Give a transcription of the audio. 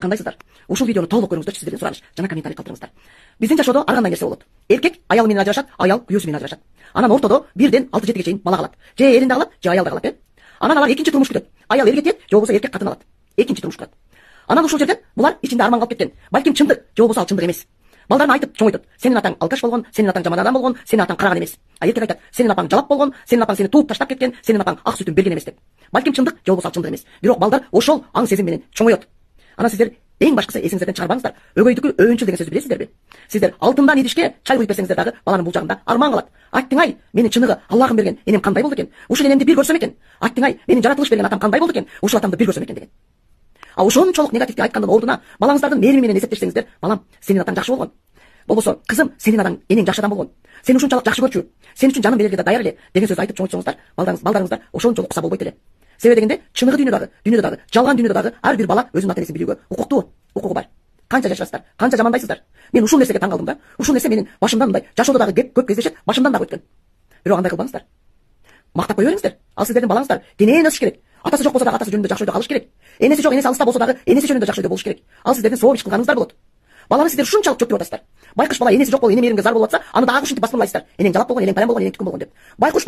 Кандайсыздар? Ушул видеону толук көрүңүздөр, сиздерден сураныш. Жана комментарий калтырыңыздар. Биздин жашоодо ар кандай нерсе болот. Эркек аял менен ажырашат, аял күйөөсү менен ажырашат. Анан ортодо 1ден 6-7ге чейин бала калат. Же эринде калат, же аялда калат, Анан алар экинчи турмуш күтөт. Аял эрге тиет, же болбосо эркек катын алат. Экинчи турмуш курат. Анан ушул жерден булар ичинде арман калып кеткен. Балким чындык, же болбосо ал чындык эмес. Балдарына айтып чоңойтот. Сенин атаң алкаш болгон, сенин атаң жаман адам болгон, сенин атаң караган эмес. А эркек айтат, сенин апаң жалап болгон, сенин апаң сени тууп таштап кеткен, сенин апаң ак сүтүн берген эмес деп. Балким чындык, же болбосо ал чындык эмес. Бирок балдар ошол аң сезим менен чоңоет. Анан сиздер эң башкысы эсиңиздерден чыгарбаңыздар. Өгөйдүкү өөнчүл деген сөздү билесиздерби? Сиздер алтындан идишке чай куюп берсеңиздер дагы баланын бул жагында арман калат. Айттың ай, менин чыныгы Аллахым берген энем кандай болду экен? Ушул энемди бир көрсөм экен. Айттың ай, менин жаратылыш берген атам кандай болду экен? Ушул атамды бир көрсөм экен деген. А ошончолук негативди айткандын ордуна балаңыздардын мээрими менен эсептешсеңиздер, балам, сенин атаң жакшы болгон. Болбосо, кызым, сенин атаң энең жакшы адам болгон. Сени ушунчалык жакшы көрчү. Сен үчүн жанын берерге да даяр эле деген сөз айтып чоңойтсоңуздар, балдарыңыздар ошончолук куса болбойт эле. Себеби дегенде чыныгы дүйнөдө дагы, жалган дүйнөдө дагы ар бир бала өзүнүн ата энесин билүүгө укуктуу, укугу бар. Канча жашырасыздар, канча жамандайсыздар. Мен ушул нерсеге таң калдым да. Ушул нерсе менин башымдан мындай жашоодо дагы көп кездешет, башымдан дагы өткөн. Бирок андай кылбаңыздар. Мактап кое бериңиздер. Ал сиздердин балаңыздар денен өсүш керек. Атасы жок болсо дагы атасы жөнүндө жакшы ойдо калыш керек. Энеси жок, энеси алыста болсо дагы энеси жөнүндө жакшы ойдо болуш керек. Ал сиздердин соор иш кылганыңыздар болот. Баланы сиздер ушунчалык чөктүрүп атасыздар. Байкуш бала энеси жок болуп, эне мээримге зар болуп атса, аны дагы ушинтип баскылайсыздар. Энең жалап болгон, энең паян болгон, энең түкүн болгон деп. Байкуш